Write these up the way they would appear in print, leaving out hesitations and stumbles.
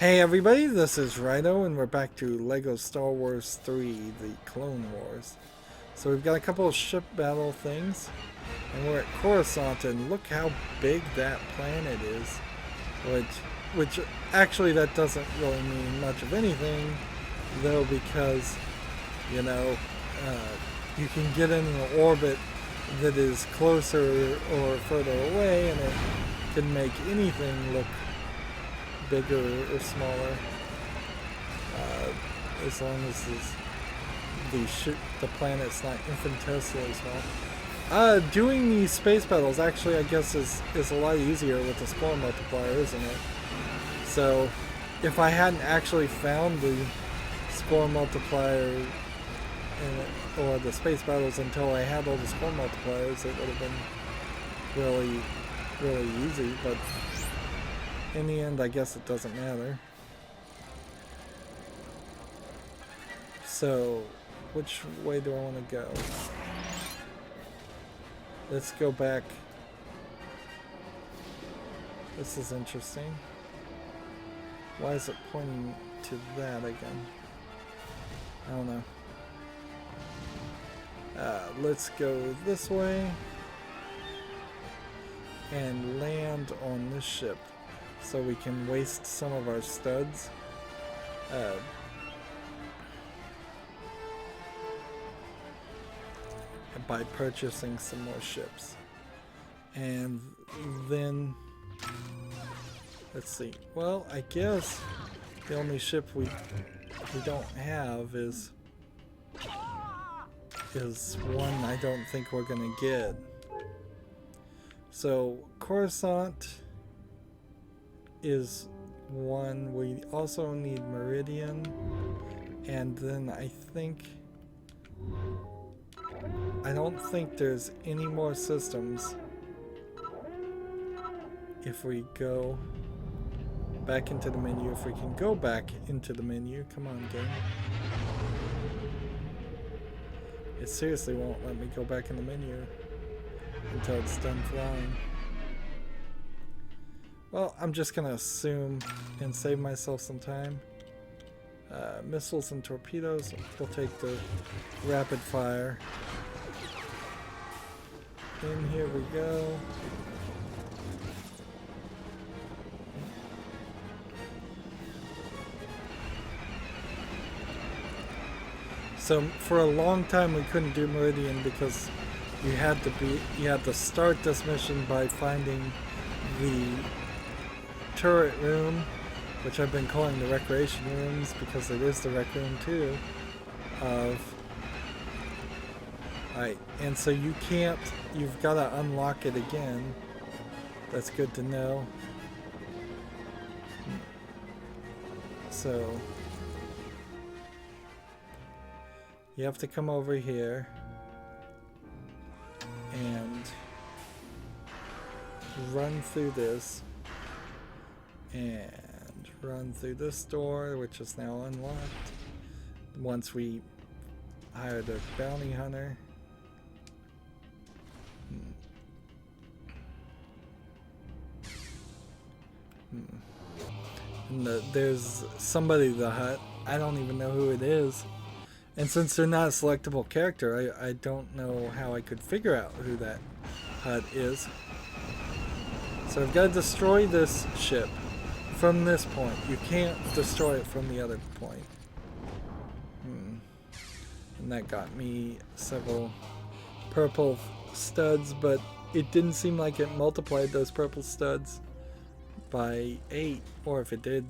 Hey everybody, this is Rydo, and we're back to LEGO Star Wars 3, The Clone Wars. So we've got a couple of ship battle things, and we're at Coruscant, and look how big that planet is. Which actually that doesn't really mean much of anything, though, because, you know, you can get in an orbit that is closer or further away, and it can make anything look bigger or smaller, as long as the planet's not infinitesimally small. Doing these space battles actually, I guess, is a lot easier with the score multiplier, isn't it? So, if I hadn't actually found the score multiplier or the space battles until I had all the score multipliers, it would have been really, really easy, but in the end, I guess it doesn't matter. So, which way do I want to go? Let's go back. This is interesting. Why is it pointing to that again? I don't know. Let's go this way and land on this ship, so we can waste some of our studs. By purchasing some more ships. And then, let's see. Well, I guess the only ship we don't have is one I don't think we're gonna get. So Coruscant is one. We also need Meridian, and then I don't think there's any more systems if we go back into the menu. If we can go back into the menu, come on, game. It seriously won't let me go back in the menu until it's done flying. Well, I'm just gonna assume and save myself some time. Missiles and torpedoes. We'll take the rapid fire. And here we go. So for a long time we couldn't do Meridian because you had to start this mission by finding the turret room, which I've been calling the recreation rooms because it is the rec room too. Alright, and so you've got to unlock it again. That's good to know. So you have to come over here and run through this and run through this door, which is now unlocked once we hired a bounty hunter. And there's somebody in the hut. I don't even know who it is. And since they're not a selectable character, I don't know how I could figure out who that hut is. So I've got to destroy this ship from this point. You can't destroy it from the other point. And that got me several purple studs, but it didn't seem like it multiplied those purple studs by 8, or if it did,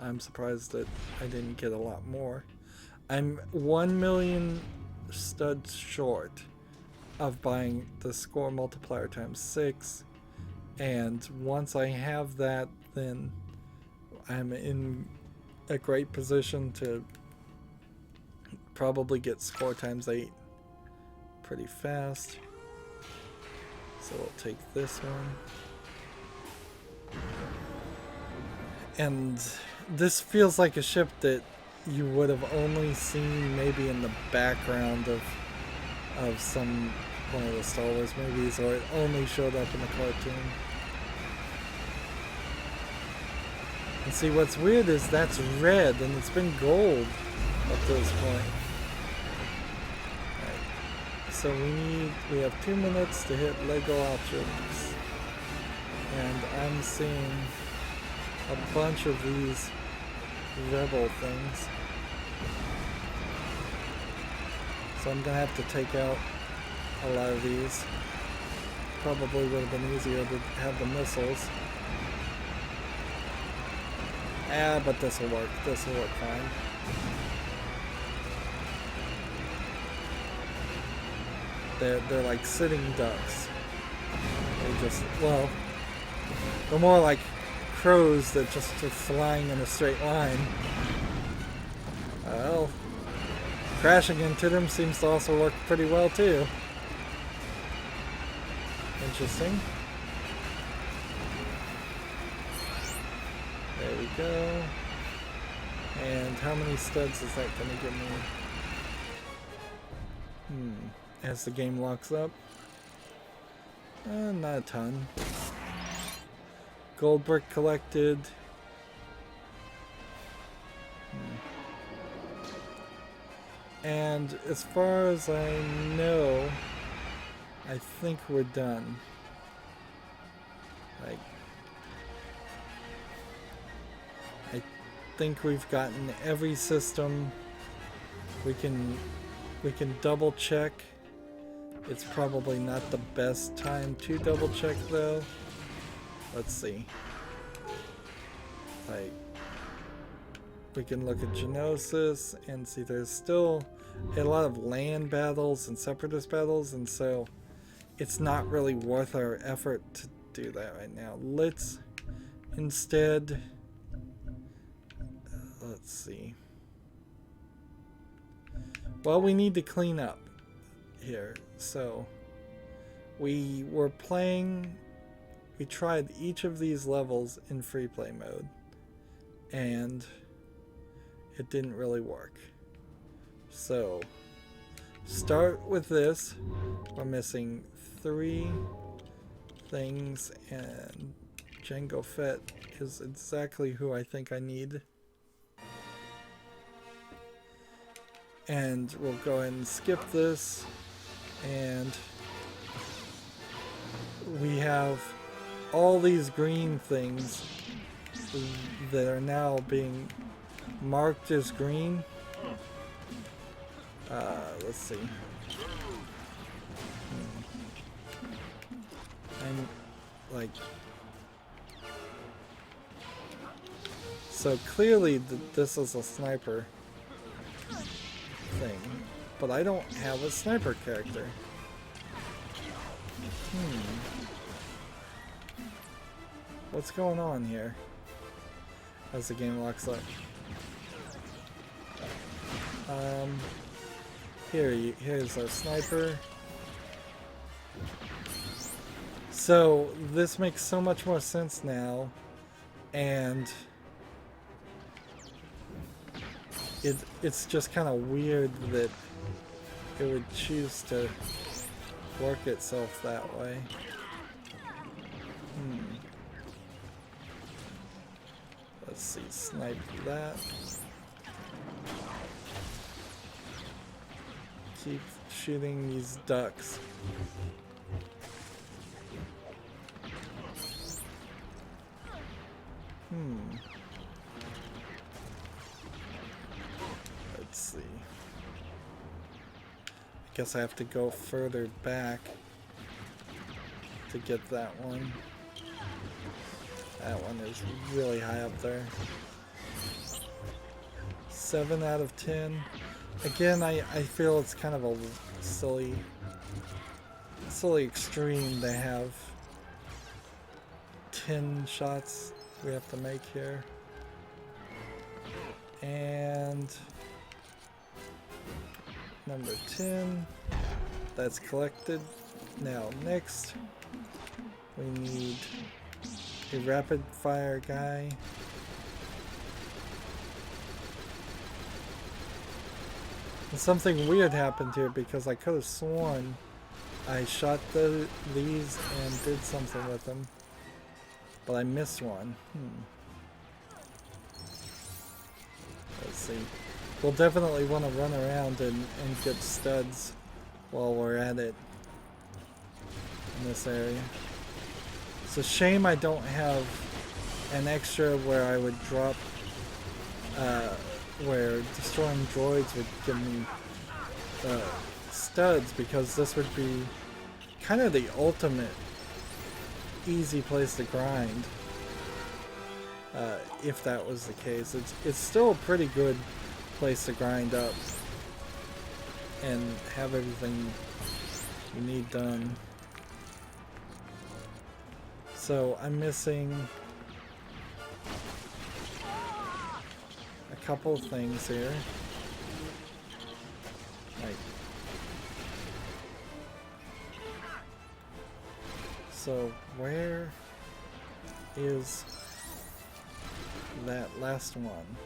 I'm surprised that I didn't get a lot more. I'm 1 million studs short of buying the score multiplier times 6, and once I have that, then I'm in a great position to probably get score times 8 pretty fast. So we'll take this one. And this feels like a ship that you would have only seen maybe in the background of one of the Star Wars movies, or it only showed up in the cartoon. And see, what's weird is that's red, and it's been gold up to this point. Right. So we have 2 minutes to hit Lego options. And I'm seeing a bunch of these rebel things. So I'm gonna have to take out a lot of these. Probably would have been easier to have the missiles. But this will work. This will work fine. They're like sitting ducks. They just, well, they're more like crows that just are flying in a straight line. Well, crashing into them seems to also work pretty well too. Interesting. There we go. And how many studs is that going to give me? As the game locks up. Not a ton. Gold brick collected. And as far as I know, I think we're done. Like, I think we've gotten every system. We can double check. It's probably not the best time to double check though. Let's see. Like, we can look at Genosis and see there's still a lot of land battles and separatist battles, and so it's not really worth our effort to do that right now. Let's instead, let's see. Well, we need to clean up here. So we tried each of these levels in free play mode, and it didn't really work. So start with this. We're missing 3 things, and Jango Fett is exactly who I think I need. And we'll go ahead and skip this, and we have all these green things that are now being marked as green. Let's see. And like, so clearly this is a sniper thing, but I don't have a sniper character. What's going on here as the game locks up? Here's our sniper. So this makes so much more sense now, and it's just kind of weird that it would choose to work itself that way. Let's see, snipe that. Keep shooting these ducks. Let's see. I guess I have to go further back to get that one. That one is really high up there. 7 out of 10. Again, I feel it's kind of a silly extreme to have 10 shots we have to make here. And number 10, that's collected. Now next, we need a rapid fire guy. And something weird happened here because I could have sworn I shot these and did something with them, but I missed one. see. We'll definitely want to run around and get studs while we're at it in this area. It's a shame I don't have an extra where I would drop, where destroying droids would give me studs, because this would be kind of the ultimate easy place to grind. If that was the case, it's still a pretty good place to grind up and have everything you need done. So I'm missing a couple things here. Like, so where is that last one?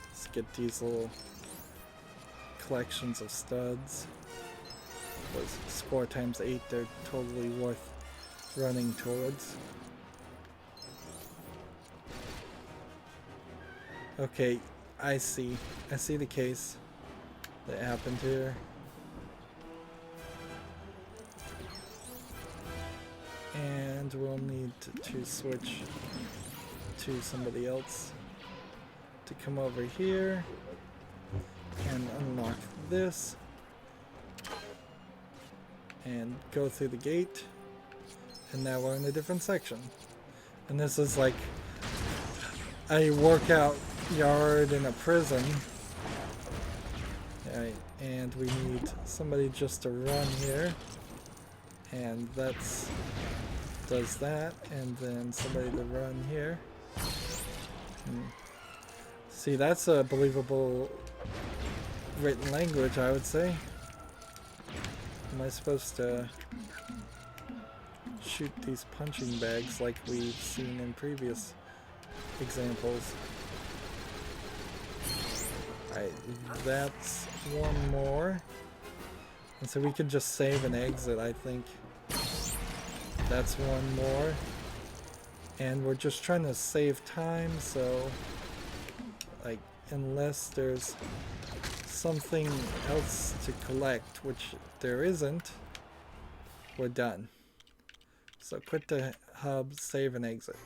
Let's get these little collections of studs. Those score times 8, they're totally worth running towards. Okay, I see the case that happened here. And we'll need to switch to somebody else to come over here and unlock this and go through the gate, and now we're in a different section. And this is like a workout yard in a prison. Alright, and we need somebody just to run here, and that's does that, and then somebody to run here. See, that's a believable written language, I would say. Am I supposed to shoot these punching bags like we've seen in previous examples? Alright, that's one more. And so we can just save and exit, I think. That's one more. And we're just trying to save time, so like, unless there's something else to collect, which there isn't, we're done. So quit the hub, save and exit.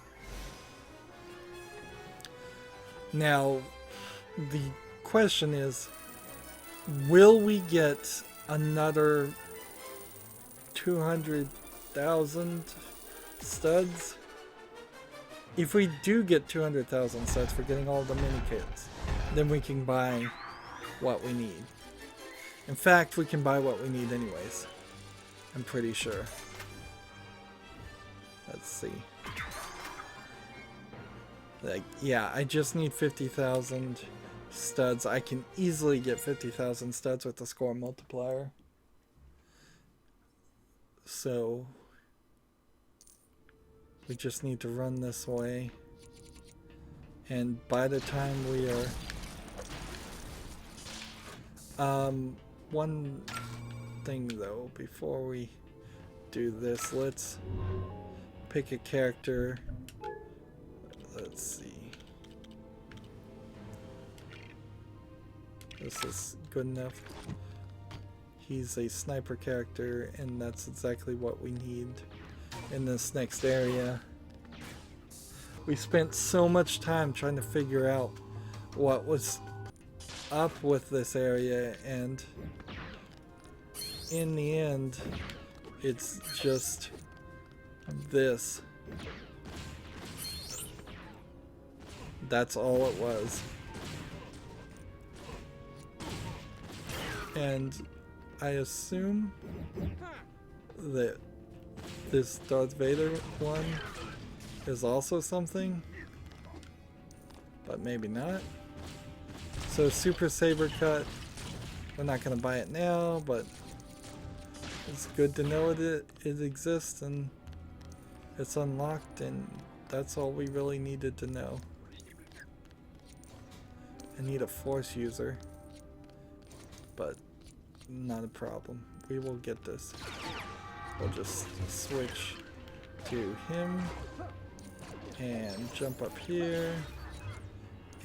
Now, the question is, will we get another 200,000 studs? If we do get 200,000 studs for getting all the mini kits, then we can buy what we need. In fact, we can buy what we need anyways. I'm pretty sure. Let's see. Like, yeah, I just need 50,000 studs. I can easily get 50,000 studs with the score multiplier. So we just need to run this way, and by the time we are one thing though, before we do this, let's pick a character. Let's see, this is good enough. He's a sniper character, and that's exactly what we need in this next area. We spent so much time trying to figure out what was up with this area, and in the end, it's just this. That's all it was. And I assume that this Darth Vader one is also something, but maybe not. So Super Saber Cut, we're not going to buy it now, but it's good to know that it exists and it's unlocked, and that's all we really needed to know. I need a Force user, but not a problem. We will get this. We'll just switch to him and jump up here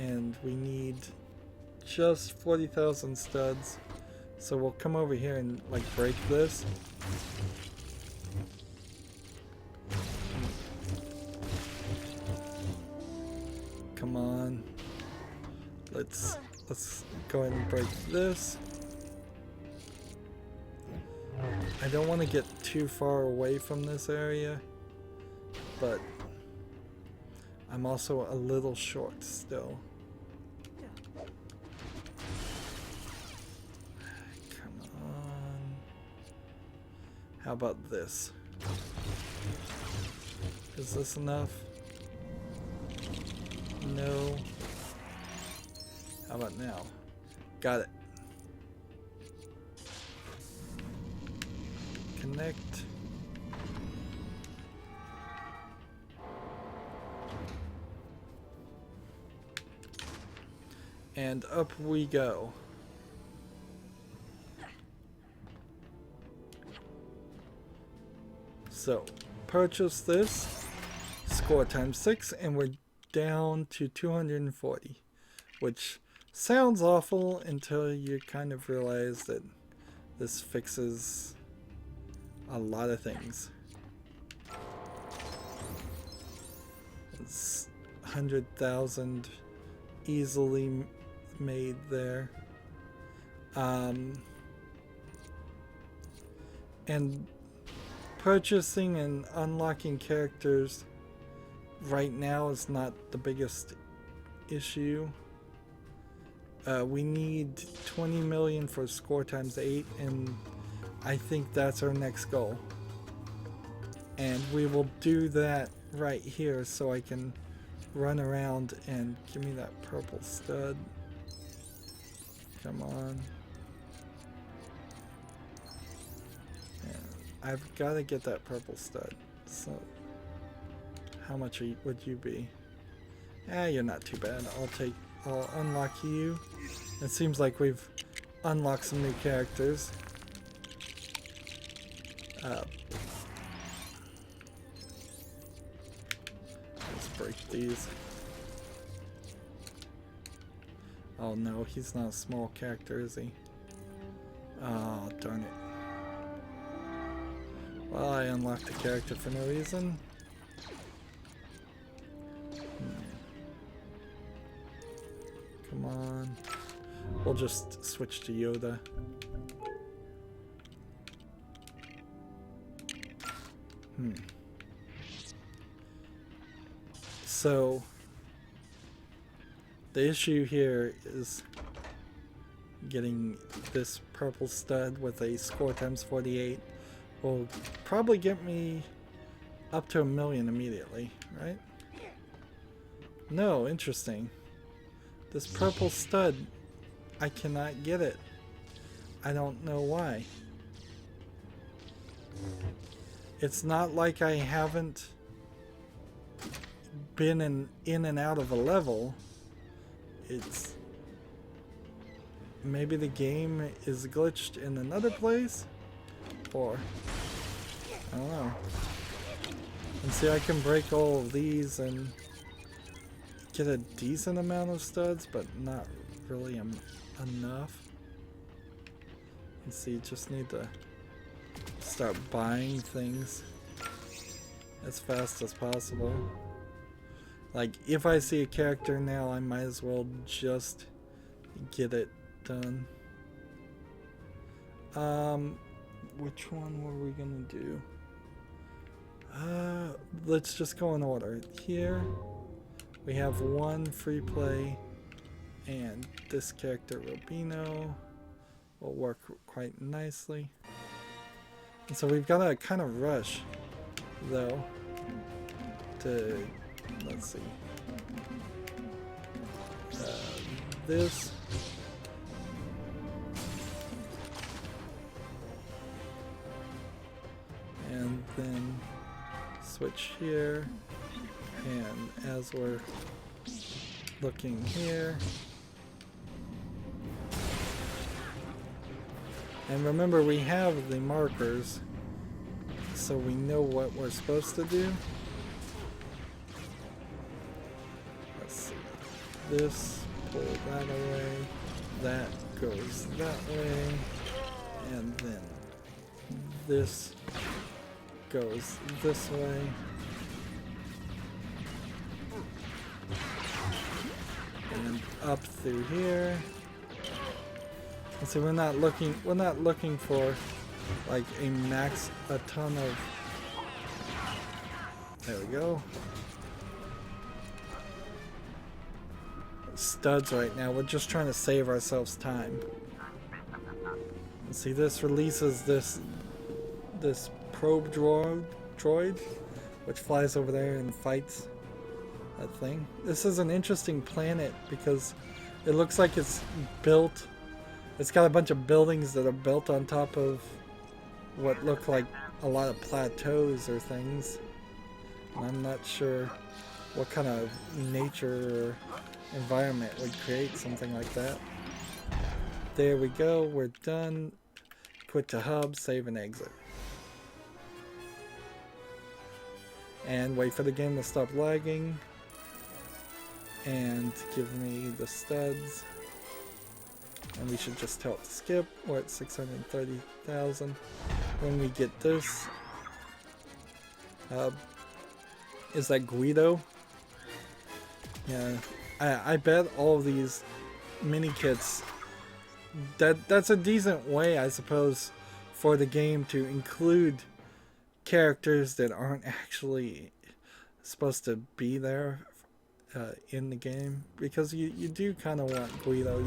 and we need just 40,000 studs. So we'll come over here and like break this. Come on. Let's go ahead and break this. I don't want to get too far away from this area, but I'm also a little short still. Come on. How about this? Is this enough? No. How about now? Got it. Connect. And up we go. So, purchase this, score times 6, and we're down to 240, which sounds awful until you kind of realize that this fixes a lot of things. It's 100,000 easily made there. And purchasing and unlocking characters right now is not the biggest issue. We need 20 million for score times 8, and I think that's our next goal. And we will do that right here so I can run around and give me that purple stud. Come on. Yeah, I've got to get that purple stud. So how much would you be? You're not too bad. I'll unlock you. It seems like we've unlocked some new characters. Let's break these. Oh no, he's not a small character, is he? Oh, darn it. Well, I unlocked the character for no reason. Come on. We'll just switch to Yoda. So the issue here is getting this purple stud with a score times 48 will probably get me up to 1 million immediately, right? No, interesting. This purple stud, I cannot get it. I don't know why. It's not like I haven't been in and out of a level. It's maybe the game is glitched in another place, or I don't know. And see, I can break all of these and get a decent amount of studs, but not really enough. And see, just need to start buying things as fast as possible. Like, if I see a character now, I might as well just get it done. Which one were we gonna do? Let's just go in order. Here we have one free play, and this character Robino will work quite nicely. And so we've got to kind of rush, though, to, let's see, this. And then switch here, and as we're looking here, and remember we have the markers so we know what we're supposed to do. Let's see. this, pull that away, that goes that way, and then this goes this way. And up through here. And so we're not looking for like a ton of, there we go, studs right now. We're just trying to save ourselves time. And see, this releases this probe droid, which flies over there and fights that thing. This is an interesting planet because it looks like it's built, it's got a bunch of buildings that are built on top of what look like a lot of plateaus or things. And I'm not sure what kind of nature or environment would create something like that. There we go, we're done. Quit to hub, save and exit. And wait for the game to stop lagging. And give me the studs. And we should just tell it to skip. We're at 630,000. When we get this, is that Guido? Yeah, I bet all of these mini kits, that's a decent way, I suppose, for the game to include characters that aren't actually supposed to be there in the game, because you do kind of want Guido.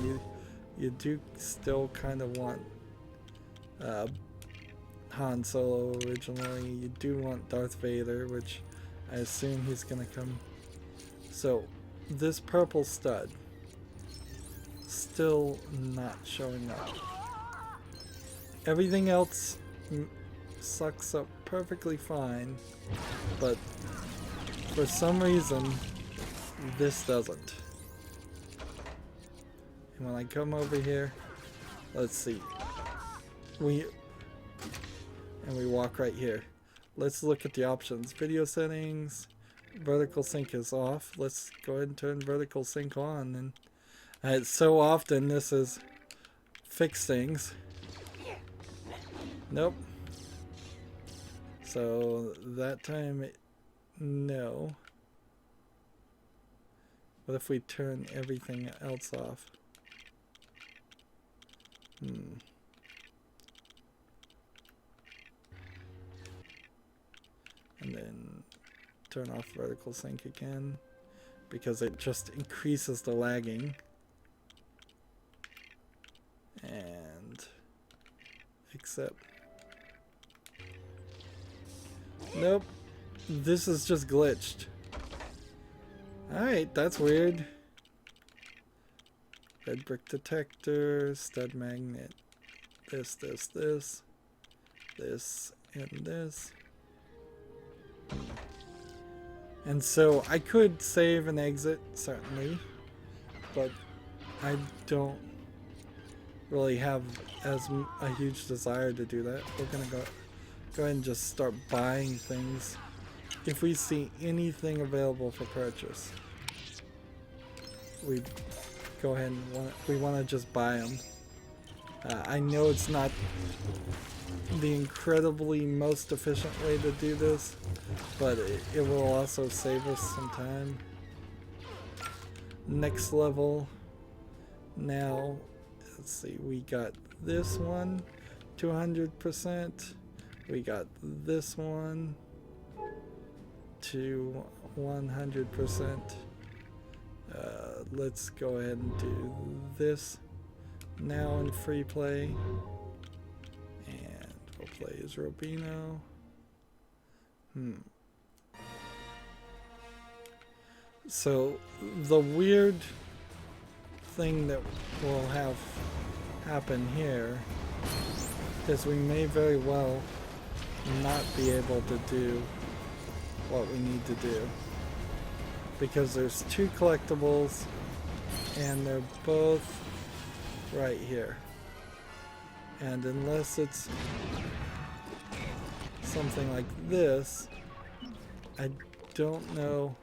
You do still kind of want Han Solo originally. You do want Darth Vader, which I assume he's gonna come. So this purple stud still not showing up. Everything else sucks up perfectly fine, but for some reason this doesn't. And when I come over here, let's see, we walk right here. Let's look at the options. Video settings, vertical sync is off. Let's go ahead and turn vertical sync on. And so often this is fix things. Nope. So that time, no. What if we turn everything else off? And then turn off vertical sync again, because it just increases the lagging. And accept. Nope, this is just glitched. Alright, that's weird. Red brick detector, stud magnet, this, and this. And so I could save and exit, certainly, but I don't really have a huge desire to do that. We're gonna go ahead and just start buying things if we see anything available for purchase. We go ahead and we want to just buy them. I know it's not the incredibly most efficient way to do this, but it will also save us some time. Next level. Now, let's see, we got this one, 200%. We got this one to 100%. Let's go ahead and do this now in free play. And we'll play as Robino. So the weird thing that will have happen here is we may very well not be able to do what we need to do, because there's two collectibles and they're both right here, and unless it's something like this, I don't know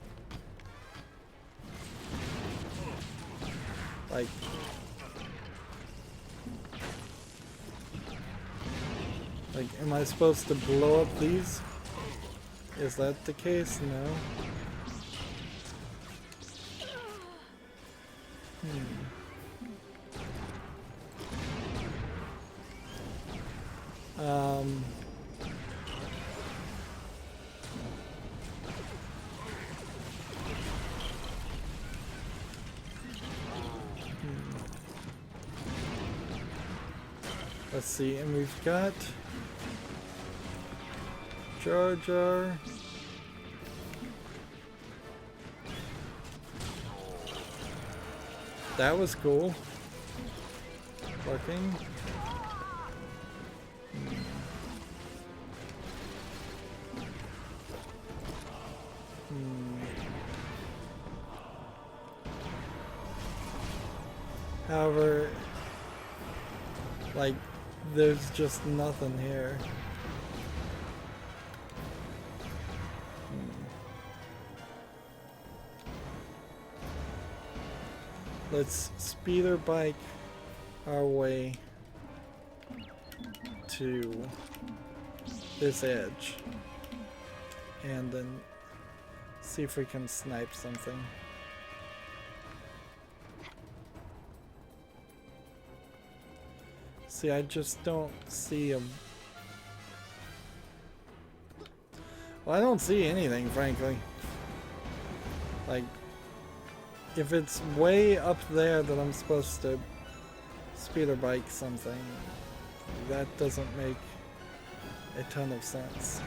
Like, am I supposed to blow up these? Is that the case? No. Let's see, and we've got Jar Jar. That was cool. Barking. However, like, there's just nothing here. Let's speeder bike our way to this edge and then see if we can snipe something. See, I just don't see a... Well, I don't see anything, frankly. Like, if it's way up there that I'm supposed to speeder bike something, that doesn't make a ton of sense.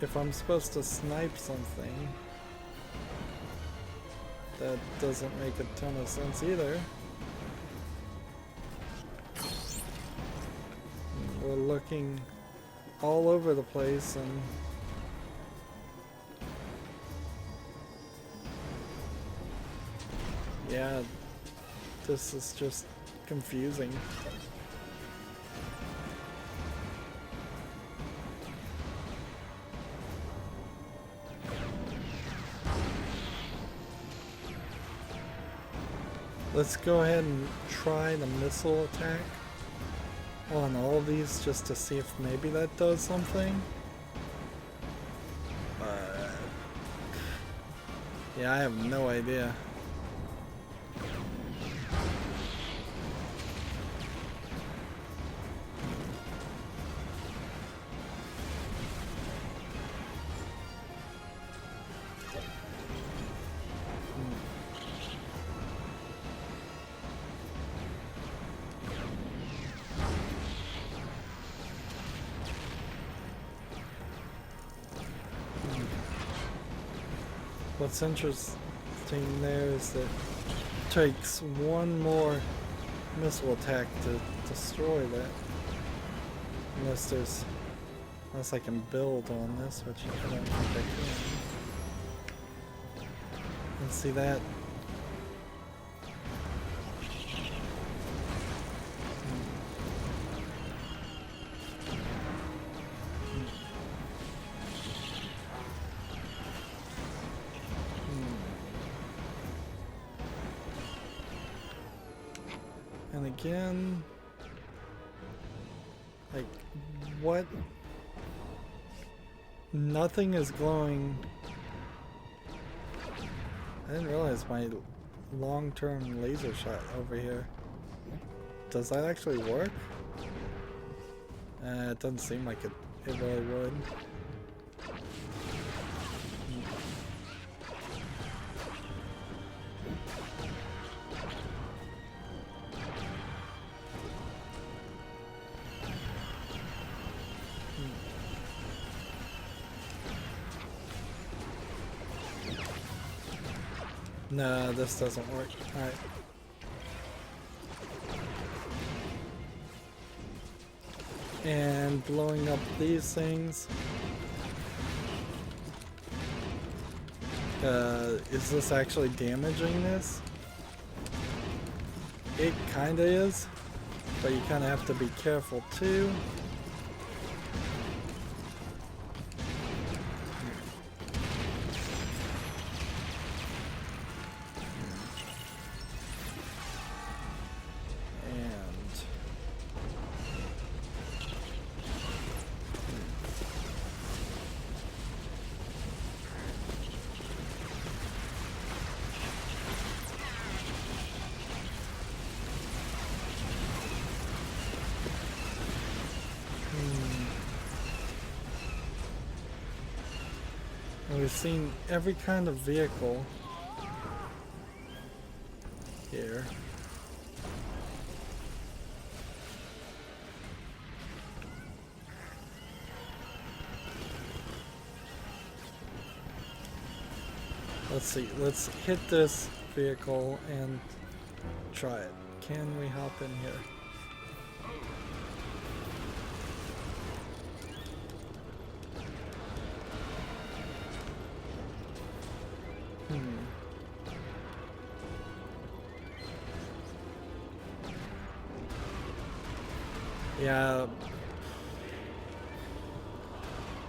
If I'm supposed to snipe something, that doesn't make a ton of sense either. We're looking all over the place and yeah, this is just confusing. Let's go ahead and try the missile attack on all these just to see if maybe that does something. Yeah, I have no idea. What's interesting there is that it takes one more missile attack to destroy that. Unless I can build on this, which I don't think I can. And see that? And again, like, what? Nothing is glowing. I didn't realize my long-term laser shot over here. Does that actually work? It doesn't seem like it really would. No, this doesn't work. Alright. And blowing up these things. Is this actually damaging this? It kinda is, but you kinda have to be careful too. And we've seen every kind of vehicle here. Let's see, let's hit this vehicle and try it. Can we hop in here? Yeah.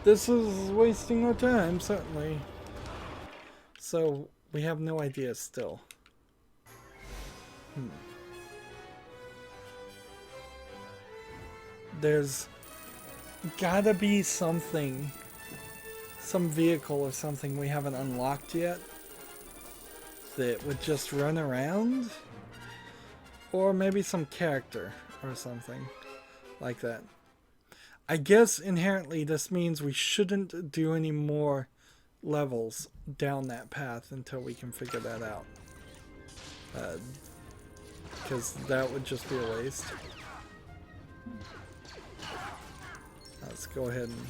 This is wasting our time, certainly. So, we have no idea still. There's gotta be something, some vehicle or something we haven't unlocked yet that would just run around, or maybe some character or something like that. I guess inherently this means we shouldn't do any more levels down that path until we can figure that out, because that would just be a waste. Let's go ahead and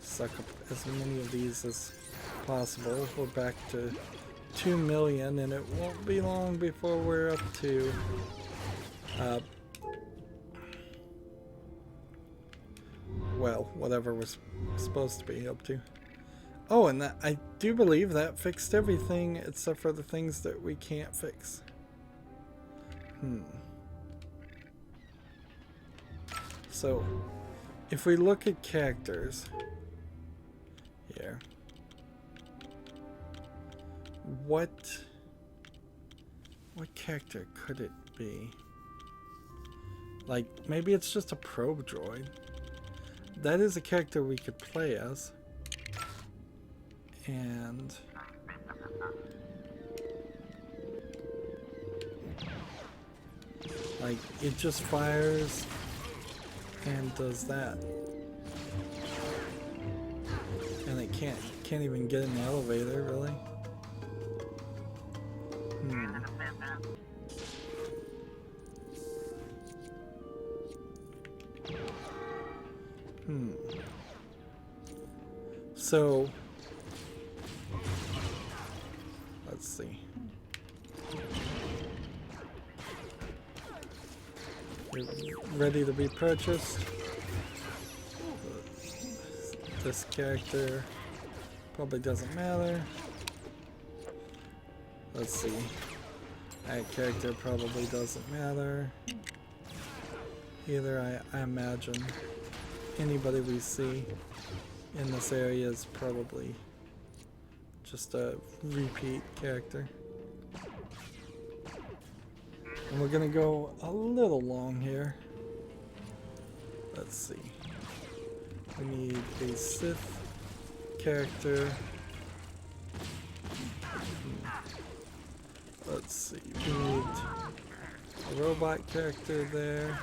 suck up as many of these as possible. We're back to 2 million, and it won't be long before we're up to well, whatever we're supposed to be up to. Oh, and that, I do believe that fixed everything except for the things that we can't fix. So, if we look at characters here, what character could it be? Like, maybe it's just a probe droid. That is a character we could play as. And like, it just fires and does that. And it can't even get in the elevator, really. So let's see. Ready to be purchased. This character probably doesn't matter. Let's see. That character probably doesn't matter either. I imagine anybody we see in this area is probably just a repeat character. And we're gonna go a little long here. Let's see. We need a Sith character. Let's see. We need a robot character there.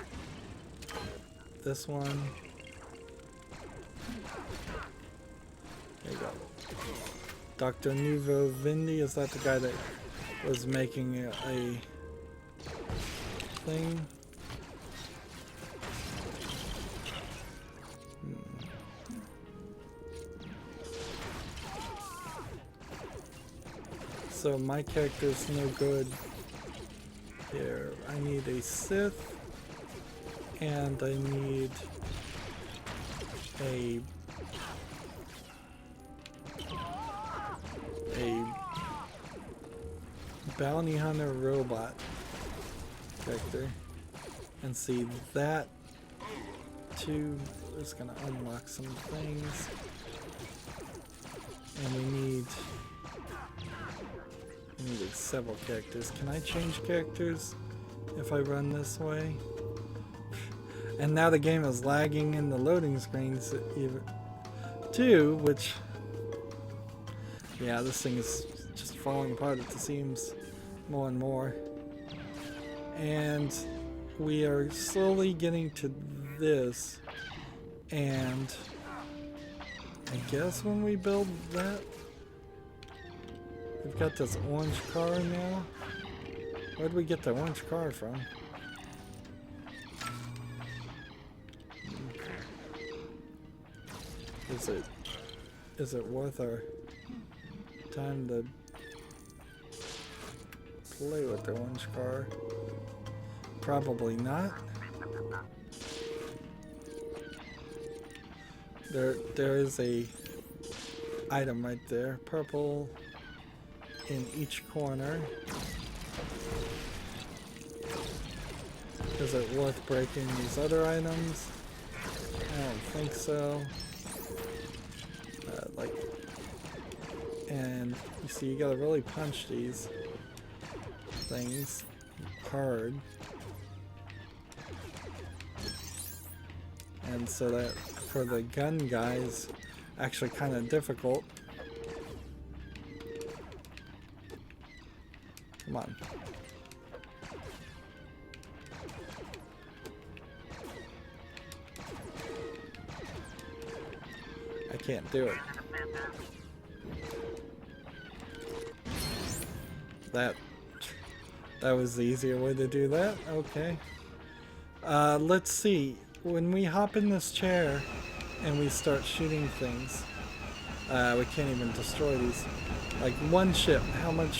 This one. There you go. Dr. Nuvo Vindi, is that the guy that was making a thing? So my character's no good here. I need a Sith, and I need a bounty hunter robot character. And see, that too is gonna unlock some things. And we need several characters. Can I change characters if I run this way? And now the game is lagging in the loading screens even too, which, yeah, this thing is just falling apart, it seems, more and more. And we are slowly getting to this, and I guess when we build that, we've got this orange car now. Where'd we get the orange car from? Is it worth our time to play with the orange car? Probably not. There is a item right there, purple in each corner. Is it worth breaking these other items? I don't think so. And you see, you gotta really punch these things hard. And so that for the gun guys, actually kind of difficult. Come on. I can't do it. That was the easier way to do that. Okay. Let's see. When we hop in this chair and we start shooting things, we can't even destroy these. Like one ship, how many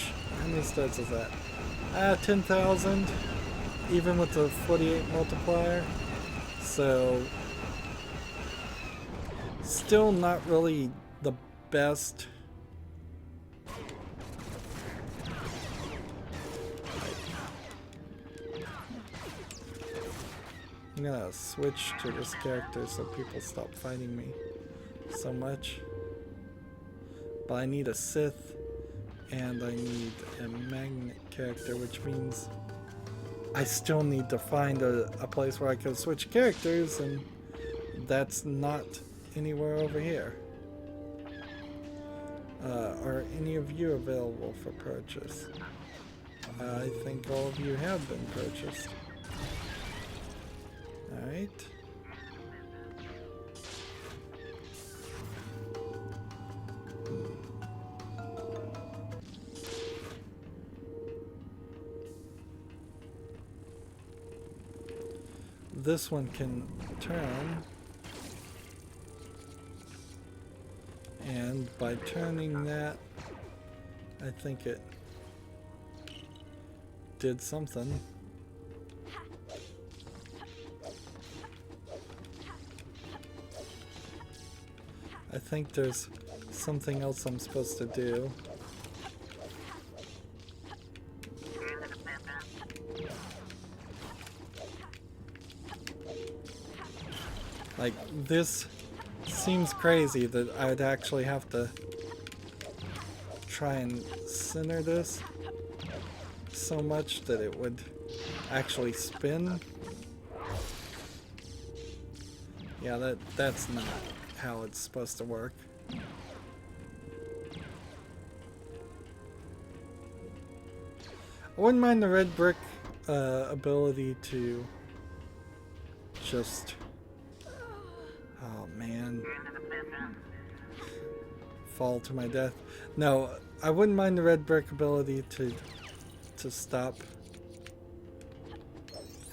stars is that? 10,000, even with the 48 multiplier. So, still not really the best. I'm gonna switch to this character so people stop fighting me so much. But I need a Sith and I need a magnet character, which means I still need to find a place where I can switch characters, and that's not anywhere over here. Are any of you available for purchase? I think all of you have been purchased. Alright. This one can turn, and by turning that, I think it did something. I think there's something else I'm supposed to do. Like, this seems crazy that I'd actually have to try and center this so much that it would actually spin. Yeah, that's not how it's supposed to work. I wouldn't mind the red brick ability to just... Oh man. Fall to my death. No, I wouldn't mind the red brick ability to stop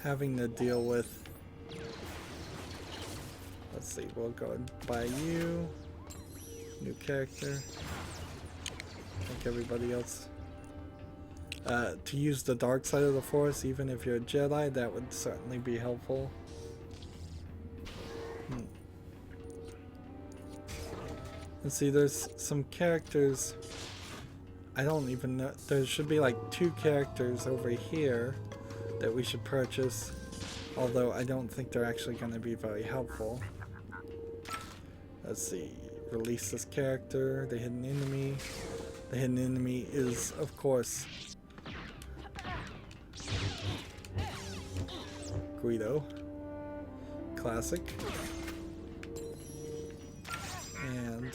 having to deal with... Let's see, we'll go and buy you. New character. Like everybody else. To use the dark side of the Force, even if you're a Jedi, that would certainly be helpful. And see, there's some characters, I don't even know, there should be like 2 characters over here that we should purchase, although I don't think they're actually going to be very helpful. Let's see, release this character, the hidden enemy. The hidden enemy is, of course, Rydo. Classic. And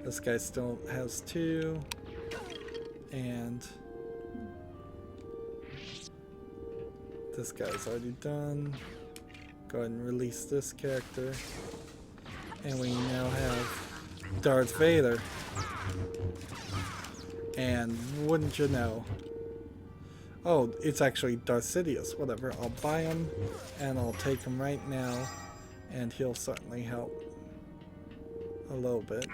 this guy still has 2. And this guy's already done. Go ahead and release this character. And we now have Darth Vader. And wouldn't you know? Oh, it's actually Darth Sidious. Whatever, I'll buy him and I'll take him right now. And he'll certainly help a little bit.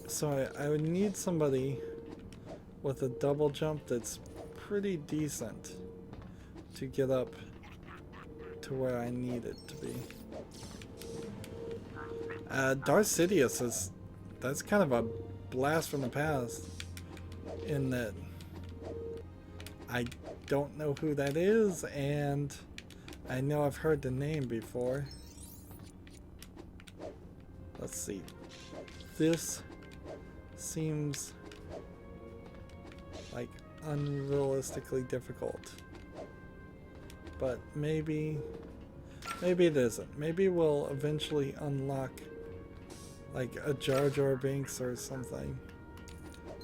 So I would need somebody with a double jump that's pretty decent to get up to where I need it to be. Darth Sidious that's kind of a blast from the past in that I don't know who that is, and I know I've heard the name before. Let's see. This seems like unrealistically difficult. But maybe it isn't. Maybe we'll eventually unlock like a Jar Jar Binks or something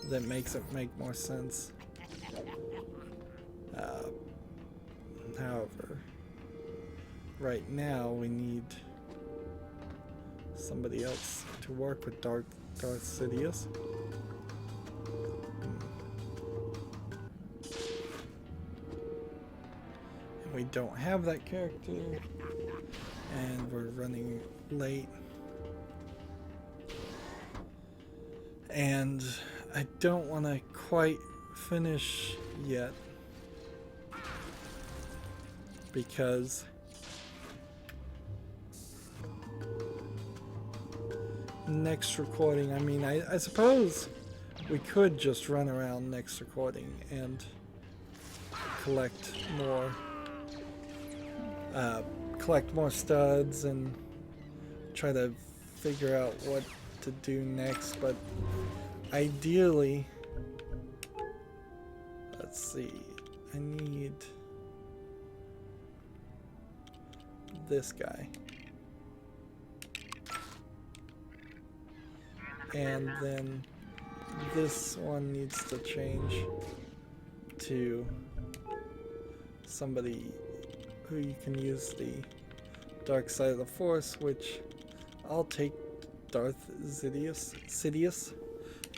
that makes it make more sense. However, right now we need somebody else to work with Darth Sidious. And we don't have that character, and we're running late. And I don't want to quite finish yet because next recording, I mean, I suppose we could just run around next recording and collect more studs and try to figure out what to do next, but ideally, let's see, I need this guy, and then this one needs to change to somebody who you can use the dark side of the Force, which I'll take Darth Sidious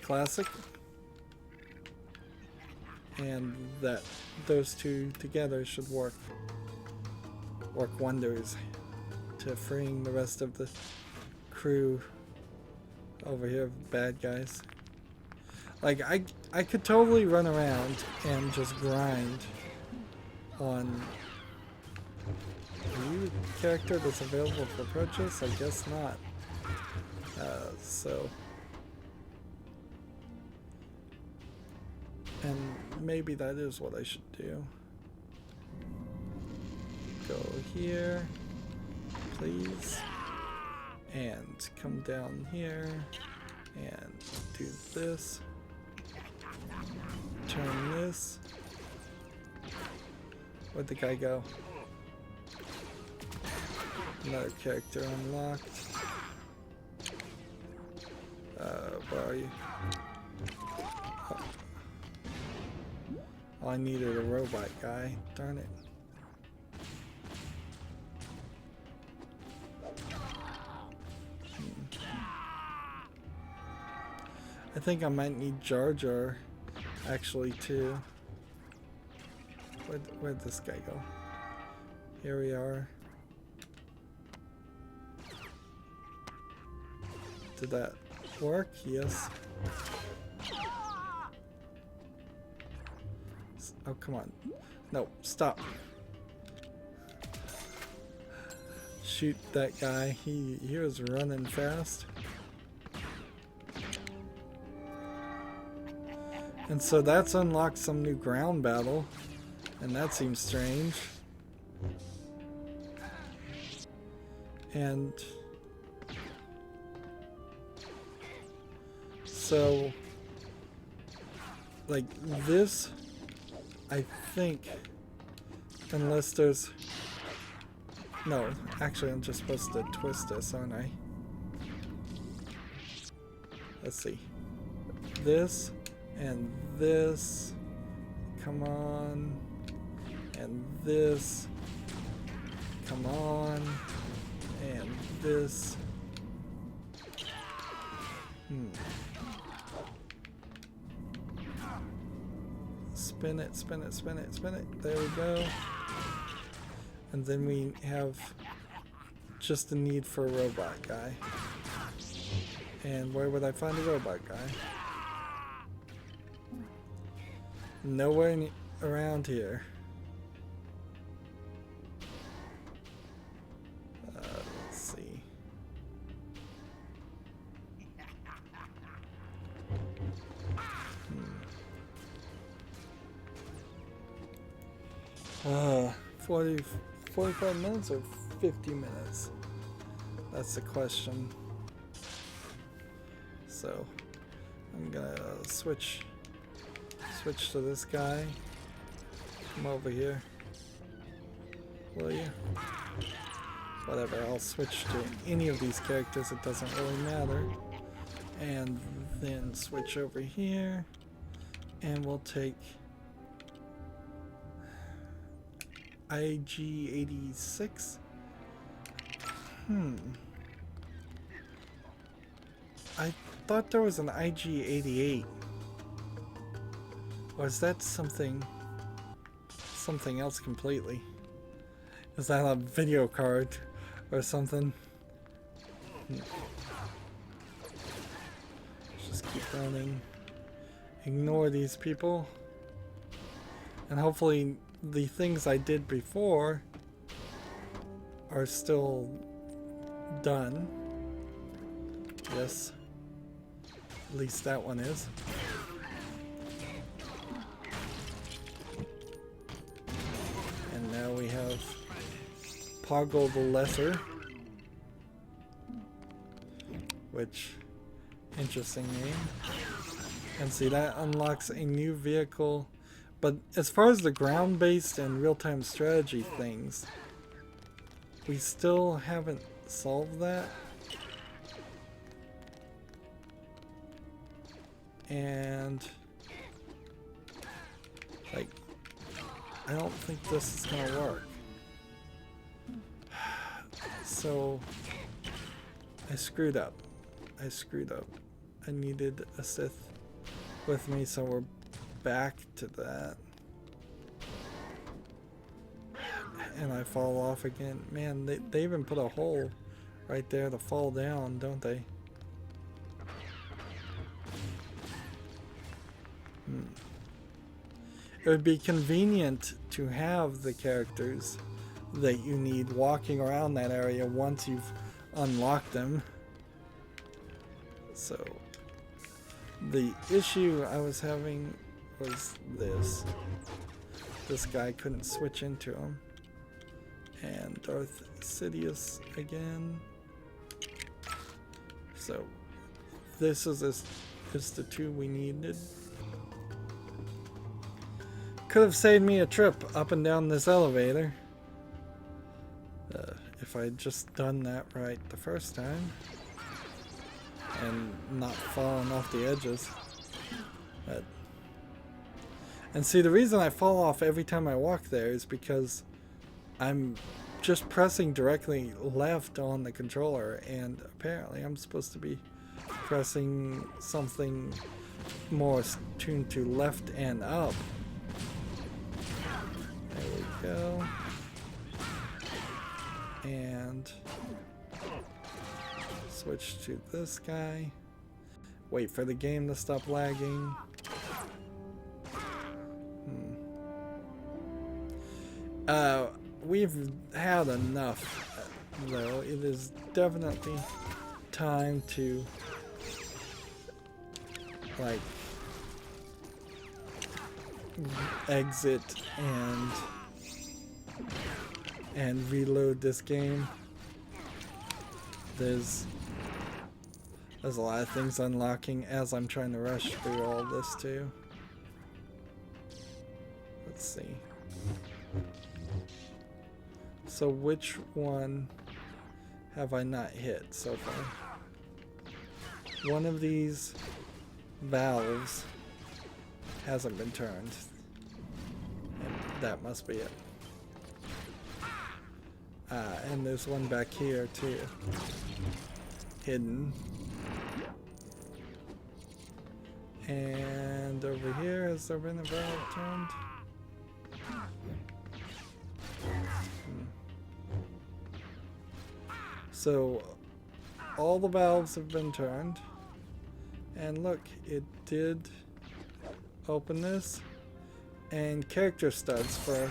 Classic, and those two together should work wonders to freeing the rest of the crew over here, bad guys. Like I could totally run around and just grind on. Are you a character that's available for purchase? I guess not. And maybe that is what I should do. Go here, please, and come down here and do this. Turn this. Where'd the guy go? Another character unlocked. Where are you? Oh, I needed a robot guy. Darn it. I think I might need Jar Jar actually too. Where'd this guy go? Here we are. Did that work? Yes. Oh, come on. No, stop. Shoot that guy. He was running fast. And so that's unlocked some new ground battle. And that seems strange. And so, like this, I think, unless there's, no, actually I'm just supposed to twist this, aren't I? Let's see. This and this come on. And this. Come on. And this. Spin it, spin it, spin it, spin it. There we go. And then we have just the need for a robot guy. And where would I find a robot guy? Nowhere around here. Let's see. Hmm. 45 minutes or 50 minutes? That's the question. So I'm gonna switch to this guy. Come over here. Will you? Whatever, I'll switch to any of these characters, it doesn't really matter. And then switch over here. And we'll take IG-86. I thought there was an IG-88. Or is that something else completely? Is that a video card or something? Just keep running. Ignore these people. And hopefully the things I did before are still done. Yes. At least that one is. And now we have Poggle the Lesser. Which, interesting name. And see, that unlocks a new vehicle. But as far as the ground-based and real-time strategy things, we still haven't solved that. And like, I don't think this is gonna work. So I screwed up. I needed a Sith with me, so we're back to that. And I fall off again. Man, they even put a hole right there to fall down, don't they? It would be convenient to have the characters that you need walking around that area once you've unlocked them. So the issue I was having was this. This guy couldn't switch into him. And Darth Sidious again. So this is the two we needed. Could have saved me a trip up and down this elevator. If I'd just done that right the first time. And not fallen off the edges. And see, the reason I fall off every time I walk there is because I'm just pressing directly left on the controller, and apparently I'm supposed to be pressing something more tuned to left and up. There we go. And switch to this guy. Wait for the game to stop lagging. We've had enough, though. It is definitely time to, like, exit and reload this game. There's a lot of things unlocking as I'm trying to rush through all this too. Let's see. So which one have I not hit so far? One of these valves hasn't been turned. That must be it. And there's one back here too. Hidden. And over here, has there been a valve turned? So all the valves have been turned. And look, it did open this. And character studs for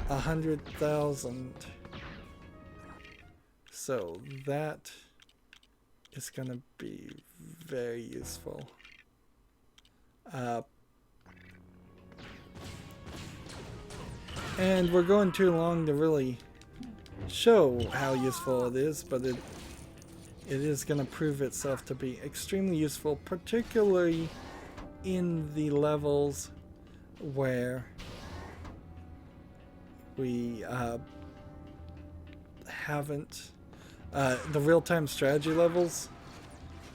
100,000. So that is gonna be very useful. And we're going too long to really show how useful it is, but it is going to prove itself to be extremely useful, particularly in the levels where we haven't the real-time strategy levels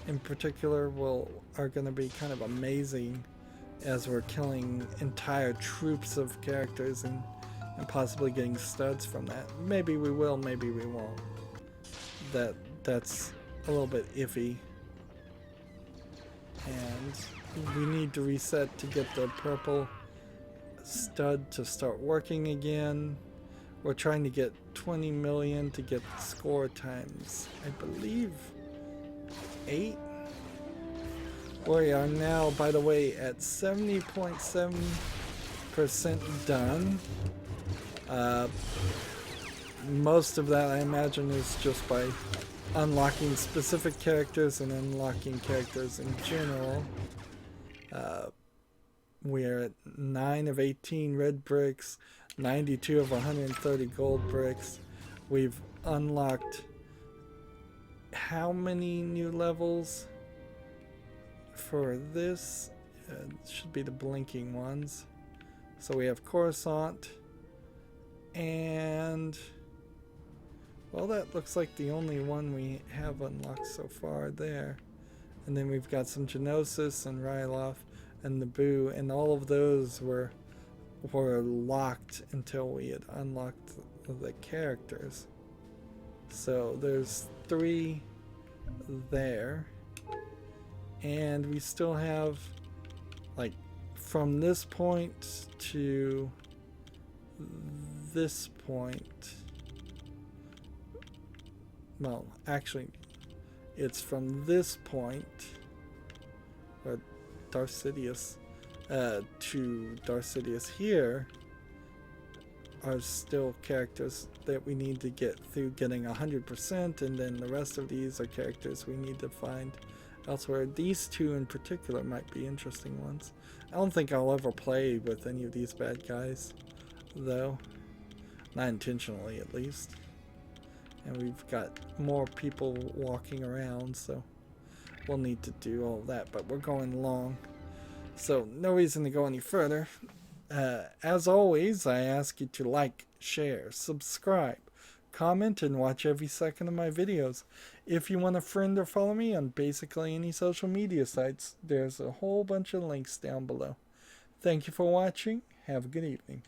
in particular are going to be kind of amazing as we're killing entire troops of characters and possibly getting studs from that. Maybe we will, maybe we won't. That's a little bit iffy. And we need to reset to get the purple stud to start working again. We're trying to get 20 million to get score times, I believe, 8. We are now, by the way, at 70.7% done. Most of that, I imagine, is just by unlocking specific characters and unlocking characters in general. We're at 9 of 18 red bricks, 92 of 130 gold bricks. We've unlocked how many new levels for this? It should be the blinking ones. So we have Coruscant, and well, that looks like the only one we have unlocked so far there. And then we've got some Genosis and Ryloth and Naboo, and all of those were locked until we had unlocked the characters. So there's 3 there, and we still have, like, from this point to this point. Well, actually, it's from this point, or Darth Sidious, to Darth Sidious here, are still characters that we need to get through getting 100%, and then the rest of these are characters we need to find elsewhere. These 2 in particular might be interesting ones. I don't think I'll ever play with any of these bad guys, though. Not intentionally, at least. And we've got more people walking around, so we'll need to do all that, but we're going long, so no reason to go any further. As always, I ask you to like, share, subscribe, comment, and watch every second of my videos. If you want to friend or follow me on basically any social media sites, there's a whole bunch of links down below. Thank you for watching. Have a good evening.